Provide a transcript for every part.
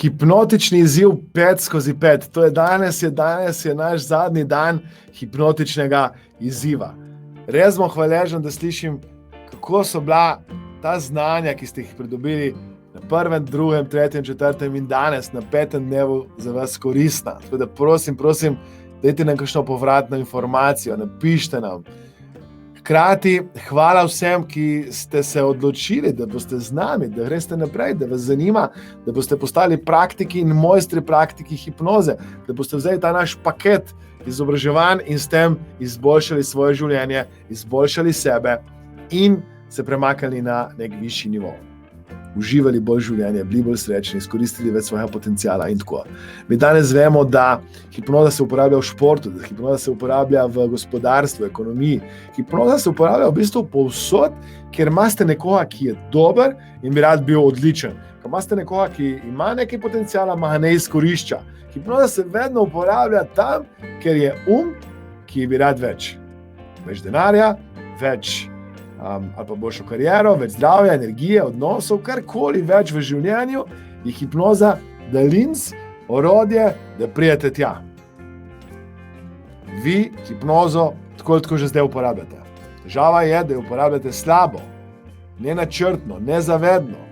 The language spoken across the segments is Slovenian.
Hipnotični izziv 5/5. To je danes je naš zadnji dan hipnotičnega izziva. Res bom hvaležen, da slišim, kako so bila ta znanja, ki ste jih pridobili na 1., 2., 3., 4. in danes na 5. dnevu za vas koristna. Tako da prosim, dajte nam kakšno povratno informacijo, napište nam. Hkrati hvala vsem, ki ste se odločili, da boste z nami, da greste naprej, da vas zanima, da boste postali praktiki in mojstri praktiki hipnoze, da boste vzeli ta naš paket izobraževanj in s tem izboljšali svoje življenje, izboljšali sebe in se premaknili na nek višji nivo. Uživali bolj življenje, bili bolj srečni, izkoristili več svojega potenciala in tako. Mi danes vemo, da hipnoza se uporablja v športu, da hipnoza se uporablja v gospodarstvu, ekonomiji. Hipnoza se uporablja v bistvu povsod, kjer imate nekoga, ki je dober in bi rad bil odličen. Ko imate nekoga, ki ima nekaj potenciala, ima ne izkorišča. Hipnoza se vedno uporablja tam, ker je ki bi rad več. Več denarja, več ali pa boljšo kariero, več zdravja, energije, odnosov, karkoli več v življenju, je hipnoza daljinc, orodje, da pridete tja. Vi hipnozo tako že zdaj uporabljate. Težava je, da jo uporabljate slabo, nenačrtno, nezavedno.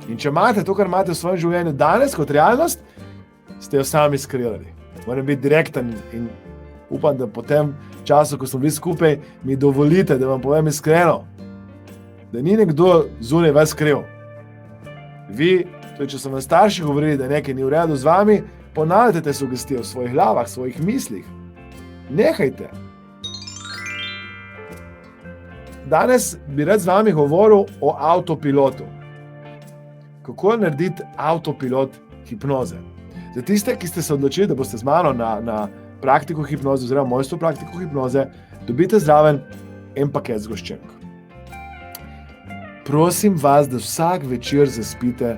In če imate to, kar imate v svojem življenju danes kot realnost, ste jo sami skreirali. Moram biti direkten in upam, da po tem času, ko smo bili skupaj, mi dovolite, da vam povem iskreno, da ni nekdo zunaj vas kriv. Vi, tudi če so vam starši govorili, da nekaj ni v redu z vami, ponavljate te sugestije v svojih glavah, v svojih mislih. Nehajte. Danes bi rad z vami govoril o avtopilotu. Kako narediti avtopilot hipnoze? Za tiste, ki ste se odločili, da boste z mano na praktiko hipnoze oziroma mojstvo praktiko hipnoze, dobite zraven en paket zgoščenk. Prosim vas, da vsak večer zaspite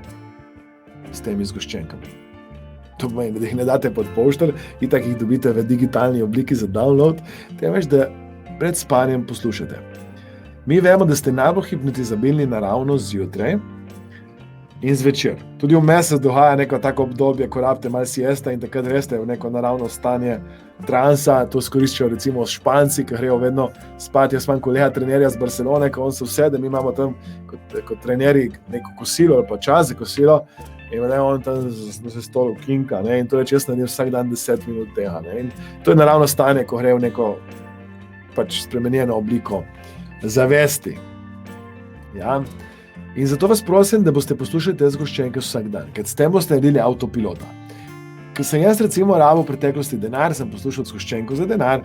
s temi zgoščenkami. To pomeni, da jih ne date pod poštar, itak jih dobite v digitalni obliki za download, temveč da pred spanjem poslušate. Mi vemo, da ste najbolj hipnotizabilni naravno zjutraj in zvečer. Tudi vmes se dogaja neko tako obdobje, ko rabite malo siesta in takrat greste v neko naravno stanje transa. To izkoriščajo recimo Španci, ki grejo vedno spati. Jaz imam kolega trenerja z Barcelone, ko on se usede, mi imamo tam kot trenerji neko kosilo ali pa čas za kosilo in on tam za stolu kinka, ne? In to reče, jaz naredim vsak dan 10 minut tega. Ne? In to je naravno stanje, ko gre v neko spremenjeno obliko zavesti. Ja? In zato vas prosim, da boste poslušali te zgoščenke vsak dan, ker s tem boste naredili avtopilota. Ker sem jaz recimo rabil v preteklosti denar, sem poslušal zgoščenko za denar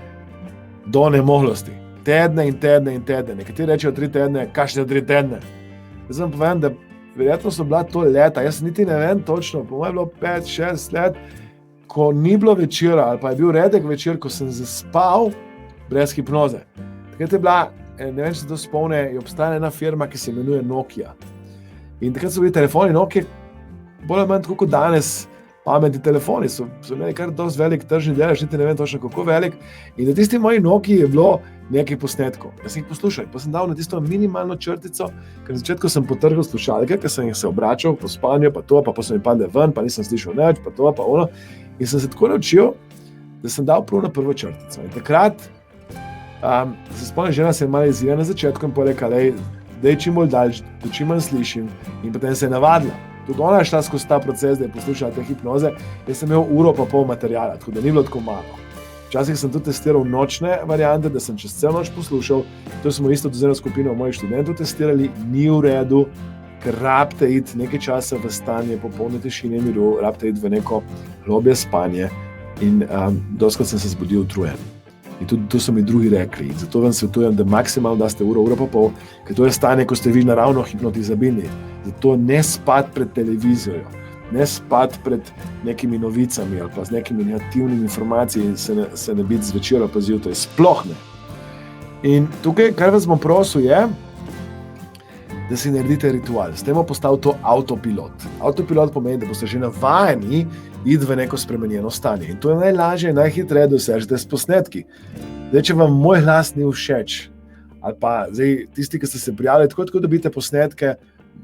do nemoglosti. Tedne in tedne in tedne. Nekateri rečejo 3 tedne, kakšne 3 tedne. Jaz vam povem, da verjetno so bila to leta, jaz niti ne vem točno, po mojem je bilo 5-6 let, ko ni bilo večera ali pa je bil redek večer, ko sem zaspal brez hipnoze. Takrat je bila, ne vem, če se to spomne, je obstajala ena firma, ki se imenuje Nokia. In takrat so bili telefoni Nokia, bolj ali manj tako kot danes, pametni telefoni, so imeli kar dosti velik tržni delež, niti ne vem točno kako velik. In na tisti moji Nokiji je bilo nekaj posnetkov. Jaz sem jih poslušal, pa sem dal na tisto minimalno črtico, ker na začetku sem potrgal slušalke, ker sem jih se obračal po spanju, pa to, pa so mi padle ven, pa nisem slišal nič, pa to, pa ono. In sem se tako naučil, da sem dal prav na prvo črtico. In takrat se spomnim, žena se je malo izjela na začetku in porekla, da je čim bolj daljš, da čim manj slišim, in potem se je navadila. Tudi ona je šla skozi ta proces, da je poslušala te hipnoze. Jaz sem imel 1,5 ure materijala, tako da ni bilo tako malo. Včasih sem tudi testiral nočne variante, da sem čez celo noč poslušal. To smo isto z eno skupino mojih študentov testirali, ni v redu, ker rabite iti nekaj časa v stanje popolne tišine in miru, rabite iti v neko globje spanje in dostikrat sem se zbudil utrujen. In tudi to so mi drugi rekli. In zato vam svetujem, da maksimalno daste 1,5 ure, ker to je stanje, ko ste vi naravno hipnotizabilni. Zato ne spati pred televizijo, ne spati pred nekimi novicami ali pa z nekimi negativnimi informacijami se ne biti zvečer ali pa zjutraj. Sploh ne. In tukaj, kar vas bom prosil, je, da si naredite ritual. S tem bom postal to avtopilot. Avtopilot pomeni, da boste že navajeni iti v neko spremenjeno stanje. In to je najlažje in najhitreje dosežete s posnetki. Zdaj, če vam moj glas ni všeč, ali pa zdaj, tisti, ki ste se prijavili, tako dobite posnetke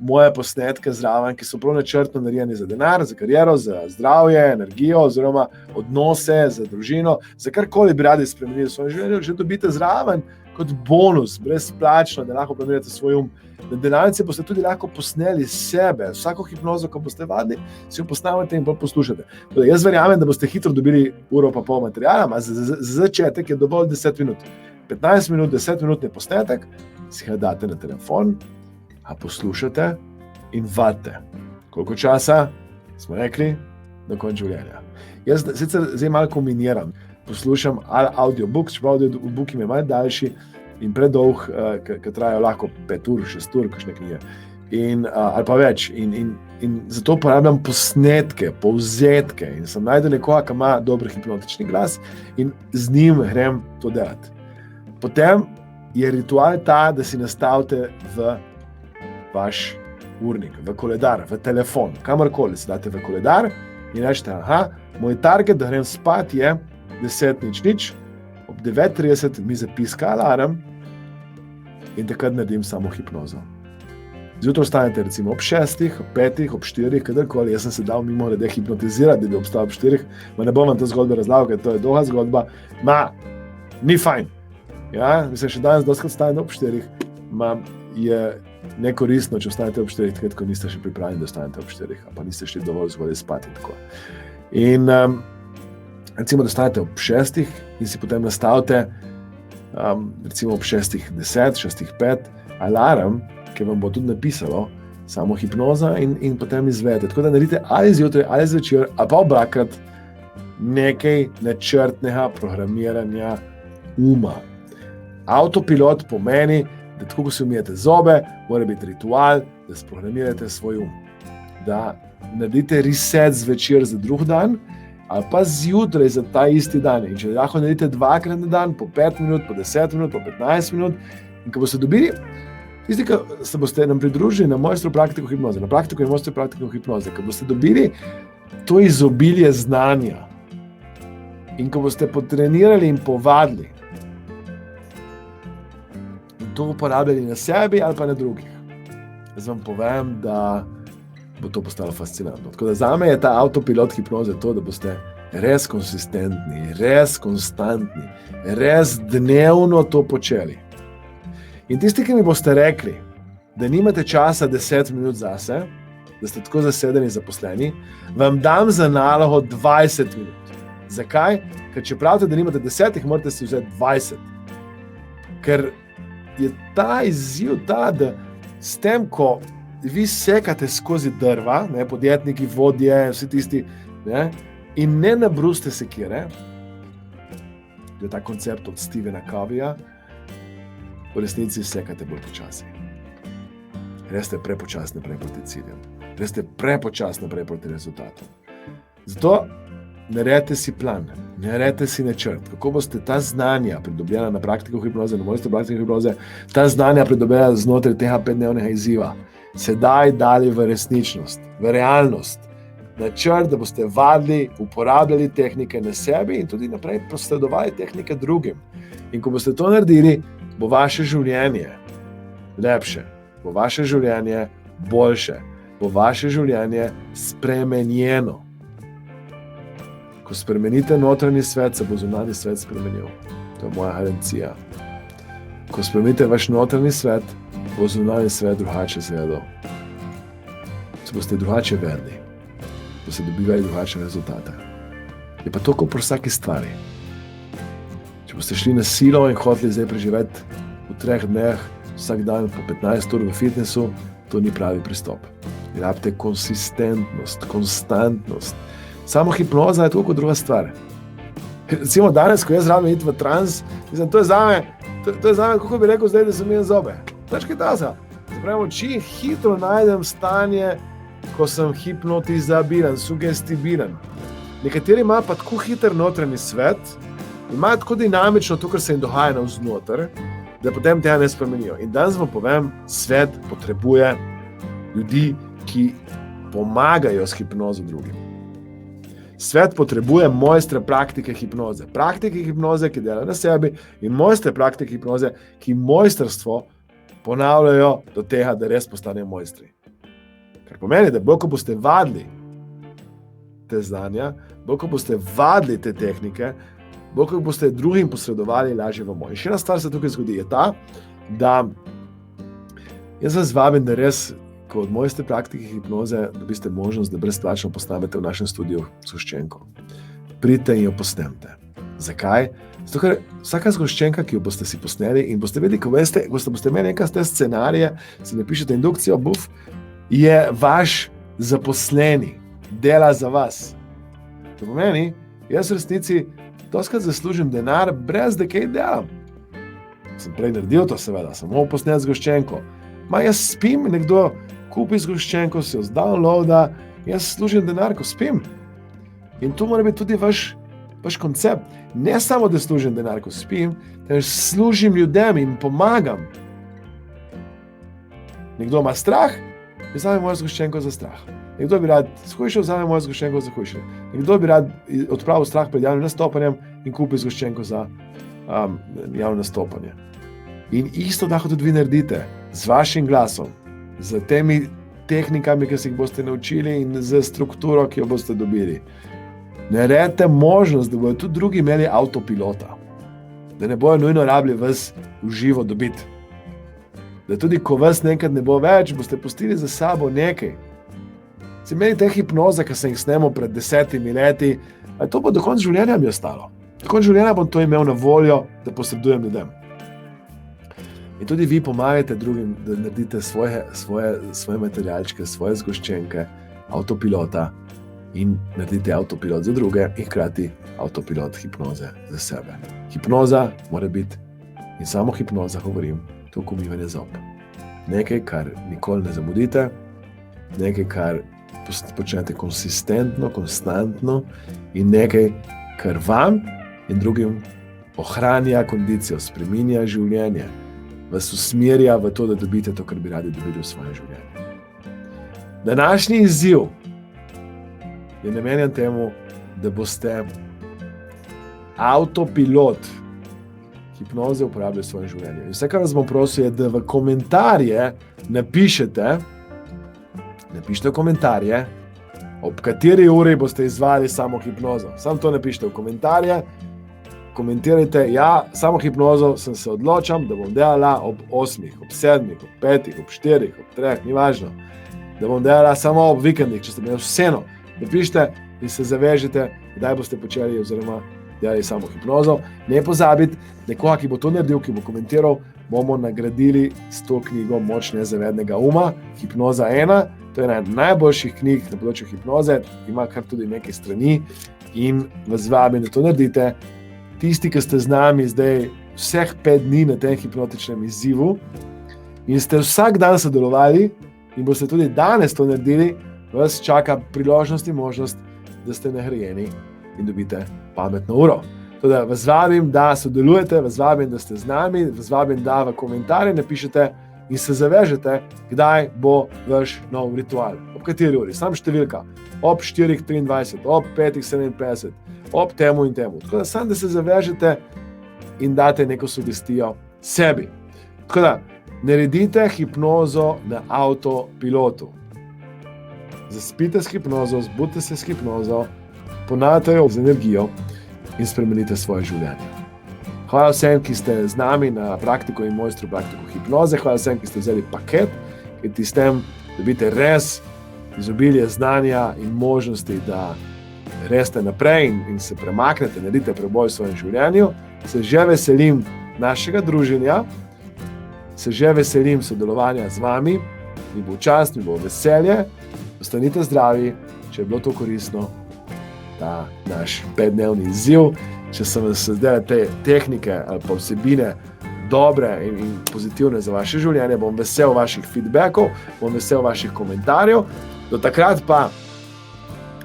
moje posnetke zraven, ki so prav načrtno narejeni za denar, za kariero, za zdravje, energijo, oziroma odnose, za družino, za karkoli bi radi spremenili svoje življenje, že dobite zraven kot bonus, brezplačno, da lahko planirate svoj Na delavnici boste tudi lahko posneli sebe, vsako hipnozo, ko boste vadni, si jo posnamete in poslušate. Torej, jaz verjamem, da boste hitro dobili uro pa pol materijala, a za začetek je dovolj 10 minut. 15 minut, 10 minutni posnetek, si ga date na telefon, a poslušate in vadite. Koliko časa smo rekli? Do konca življenja. Jaz sicer zdaj malo kombiniram. Poslušam audiobook, čeprav audiobook je malo daljši, in predolg, ki trajajo lahko 5 ur, 6 ur, kakšne knjige, ali pa več. In zato uporabljam posnetke, povzetke in sem najdel nekoga, ki ima dober hipnotični glas in z njim grem to delati. Potem je ritual ta, da si nastavite v vaš urnik, v koledar, v telefon, kamorkoli si date v koledar in rečete, moj target, da grem spat je 10:00, ob 9:30 mi zapiska alarm in takrat naredim samo hipnozo. Zjutraj ostanete recimo ob 6, ob 5, ob 4, kadarkoli. Jaz sem se dal mimo rede hipnotizirati, da bi obstal ob 4, ne bom vam to zgodbo razlagal, ker to je dolga zgodba. Ni fajn. Ja, mislim, še danes doskrat ostanete ob 4, je nekoristno, če ostanete ob 4, takrat, ko niste še pripravljeni, da ostanete ob 4, pa niste šli dovolj zgodaj spati in tako. In recimo, da ostanete ob 6 in si potem nastavite recimo ob 6:10, 6:05 alarm, ki vam bo tudi napisalo samo hipnoza in potem izvedete. Tako da naredite ali zjutraj, ali zvečer, ali pa obakrat nekaj načrtnega programiranja uma. Avtopilot pomeni, da tako, ko si umijete zobe, mora biti ritual, da sprogramirate svoj da naredite reset zvečer za drug dan, ali pa zjutraj za ta isti dan. In če lahko naredite 2-krat na dan, po 5 minut, po 10 minut, po 15 minut, in ko boste dobili, tisti, ki se boste nam pridružili na Mojstru praktiko hipnoze, na praktiko in Mojstru praktiko hipnoze, ko boste dobili to izobilje znanja in ko boste potrenirali in povadili in to uporabljali na sebi ali pa na drugih, jaz vam povem, da bo to postalo fascinantno. Tako da zame je ta avtopilot hipnoze to, da boste res konsistentni, res konstantni, res dnevno to počeli. In tisti, ki mi boste rekli, da nimate časa 10 minut zase, da ste tako zasedeni zaposleni, vam dam za nalogo 20 minut. Zakaj? Ker če pravite, da nimate 10, morate si vzeti 20. Ker je ta izziv ta, da s tem, ko vi sekate skozi drva, podjetniki, vodje, vsi tisti, in ne nabruste sekire, to je ta koncept od Stephena Coveyja, v resnici sekate bolj počasi. Res ste prepočasni naprej proti ciljem. Res ste prepočasni naprej proti rezultatom. Zato naredite si plan, naredite si načrt, kako boste ta znanja pridobljena na praktiko hipnoze, na Mojstru praktiko hipnoze, ta znanja pridobljena znotraj tega 5-dnevnega izziva, sedaj dali v resničnost, v realnost. Načrt, da boste vadili, uporabljali tehnike na sebi in tudi naprej posredovali tehnike drugim. In ko boste to naredili, bo vaše življenje lepše, bo vaše življenje boljše, bo vaše življenje spremenjeno. Ko spremenite notranji svet, se bo zunanji svet spremenil. To je moja garancija. Ko spremenite vaš notranji svet, bo zunanji svet drugače izgledal. Se boste drugače vedli, boste dobivali drugačne rezultate. Je pa to kot pri vsaki stvari. Če boste šli na silo in hoteli zdaj preživeti v 3 dneh, vsak dan po 15 ur v fitnessu, to ni pravi pristop. Rabite konsistentnost, konstantnost. Samo hipnoza je tako kot druga stvar. Recimo danes, ko jaz rabim iti v trans, mislim, to je zame, kako bi rekel zdaj, da sem imel zobe. Tački tasa. Zapravim oči, hitro najdem stanje, ko sem hipnotizabilen, sugestibilen. Nekateri imajo pa tako hiter notranji svet, imajo tako dinamično to, kar se jim dogaja navznoter, da potem tega ne spremenijo. In danes vam povem, svet potrebuje ljudi, ki pomagajo s hipnozo drugim. Svet potrebuje mojstre praktike hipnoze. Praktike hipnoze, ki delajo na sebi, in mojstre praktike hipnoze, ki mojstrstvo ponavljajo do tega, da res postanejo mojstri. Kar pomeni, da bolj, ko boste vadili te znanja, bolj, ko boste vadili te tehnike, bolj, ko boste drugim posredovali, lažje vam bo. In še ena stvar se tukaj zgodi, je ta, da jaz vas vabim, da res, ko od moje praktike hipnoze dobiste možnost, da brezplačno posnamete v našem studiu zgoščenko. Pridite in jo posnemte. Zakaj? Zato, ker vsaka zgoščenka, ki jo boste si posneli in boste vedeli, ko boste imeli nekaj te scenarije, si napišete indukcijo, je vaš zaposleni, dela za vas. To pomeni, jaz v resnici dostikrat zaslužim denar, brez da kaj delam. Sem prej naredil to, seveda, samo posnet zgoščenko. Jaz spim, nekdo kupi zgoščenko, se jo zdownloada, jaz služim denar, ko spim. In to mora biti tudi vaš koncept. Ne samo, da služim denar, ko spim, temveč služim ljudem in pomagam. Nekdo ima strah, vzame mojo zgoščenko za strah. Nekdo bi rad shujšal, vzame mojo zgoščenko za hujšanje. Nekdo bi rad odpravil strah pred javnim nastopanjem in kupi zgoščenko za javno nastopanje. In isto lahko tudi vi naredite z vašim glasom, z temi tehnikami, ki se jih boste naučili in z strukturo, ki jo boste dobili. Naredite možnost, da bodo tudi drugi imeli avtopilota. Da ne bojo nujno rabili vas v živo dobiti. Da tudi, ko vas nekaj ne bo več, boste pustili za sabo nekaj. Se imeli te hipnoze, ki sem jih snemal pred 10 leti, a to bo do konca življenja mi ostalo. Do konca življenja bom to imel na voljo, da posredujem ljudem. In tudi vi pomagate drugim, da naredite svoje materialčke, svoje zgoščenke, avtopilota in naredite avtopilot za druge in hkrati avtopilot hipnoze za sebe. Hipnoza mora biti, in samo hipnoza govorim, to umivanje zob. Nekaj, kar nikoli ne zamudite, nekaj, kar počnete konsistentno, konstantno in nekaj, kar vam in drugim ohranja kondicijo, spreminja življenje, vas usmerja v to, da dobite to, kar bi radi dobili v svojem življenju. Današnji izziv je namenjen temu, da boste avtopilot hipnoze uporabljali v svojem življenju. In vse, kar vas bom prosil, je, da v komentarje napišete v komentarje, ob kateri uri boste izvajali samo hipnozo. Samo to napišite v komentarje, komentirajte, samo hipnozo sem se odločam, da bom delala ob 8, ob 7, ob 5, ob 4, ob 3, ni važno. Da bom delala samo ob vikendih, če ste imeli vseeno. Napišite in se zavežite, kdaj boste počeli oziroma delali samo hipnozo. Ne pozabiti, nekoga, ki bo to naredil, ki bo komentiral, bomo nagradili s to knjigo Moč nezavednega uma, Hipnoza 1. To je ena najboljših knjig na področju hipnoze, ima kar tudi nekaj strani in vas vabim, da to naredite. Tisti, ki ste z nami zdaj vseh 5 dni na tem hipnotičnem izzivu in ste vsak dan sodelovali in boste tudi danes to naredili, vas čaka priložnost in možnost, da ste nagrajeni in dobite pametno uro. Toda vas vabim, da sodelujete, vas vabim, da ste z nami, vas vabim, da v komentarje napišete in se zavežete, kdaj bo vaš nov ritual. Ob kateri uri? Sam številka. Ob 4:23, ob 5:57, ob temu in temu. Tako da sam, da se zavežete in date neko sugestijo sebi. Tako da, naredite hipnozo na avtopilotu. Zaspite s hipnozo, zbudite se s hipnozo, ponavljajte jo z energijo in spremenite svoje življenje. Hvala vsem, ki ste z nami na Praktiko in Mojstru Praktiko hipnoze. Hvala vsem, ki ste vzeli paket, ki s tem dobite res izobilje znanja in možnosti, da reste naprej in se premaknete, naredite preboj v svojem življenju. Se že veselim našega druženja, se že veselim sodelovanja z vami, mi bo čast, mi bo veselje. Ostanite zdravi, če je bilo to koristno, ta naš 5-dnevni izziv. Če sem vas zdaj te tehnike ali pa vsebine dobre in pozitivne za vaše življenje, bom vesel vaših feedbackov, bom vesel vaših komentarjev. Do takrat pa,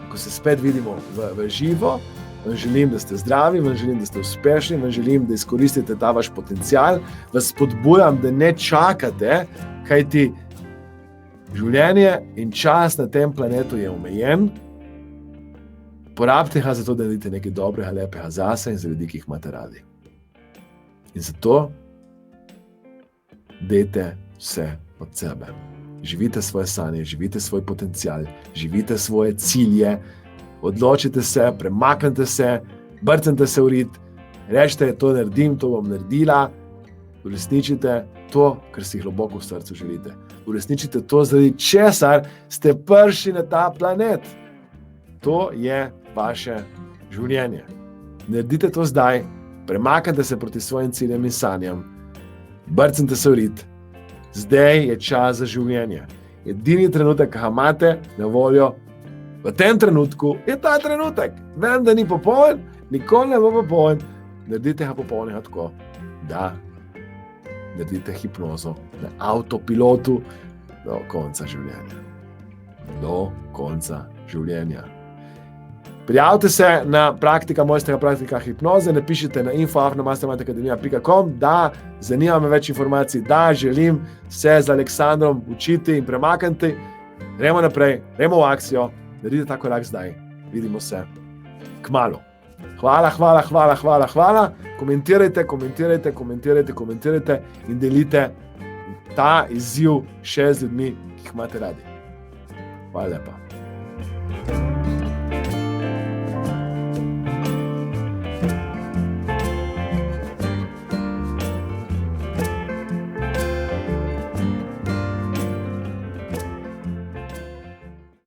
ko se spet vidimo v živo, vam želim, da ste zdravi, vam želim, da ste uspešni, vam želim, da izkoristite ta vaš potencial. Vas spodbujam, da ne čakate, kajti življenje in čas na tem planetu je omejen. Porabite ga za to, da naredite nekaj dobrega, lepega zase in za ljudi, ki jih imate radi. In zato dajte vse od sebe. živite svoje sanje, živite svoj potencial, živite svoje cilje, odločite se, premaknite se, brcnite se v rit, rečete, to naredim, to bom naredila, uresničite to, kar si globoko v srcu želite. Uresničite to, zaradi česar ste prišli na ta planet. To je vaše življenje. Naredite to zdaj, premaknite se proti svojim ciljem in sanjam, brcnite se v rit. Zdaj je čas za življenje. Edini trenutek, ki ga imate na voljo v tem trenutku, je ta trenutek. Vem, da ni popoln, nikoli ne bo popoln. Naredite ga popolnega tako, da naredite hipnozo na avtopilotu do konca življenja. Do konca življenja. Prijavite se na praktika mojstrega praktika hipnoze, napišite na info@mastermindacademia.com, da zanima me več informacij, da želim se z Aleksandrom učiti in premakniti. Gremo naprej, gremo v akcijo, naredite ta korak zdaj. Vidimo se kmalu. Hvala. Komentirajte in delite ta izziv še z ljudmi, ki jih imate radi. Hvala lepa.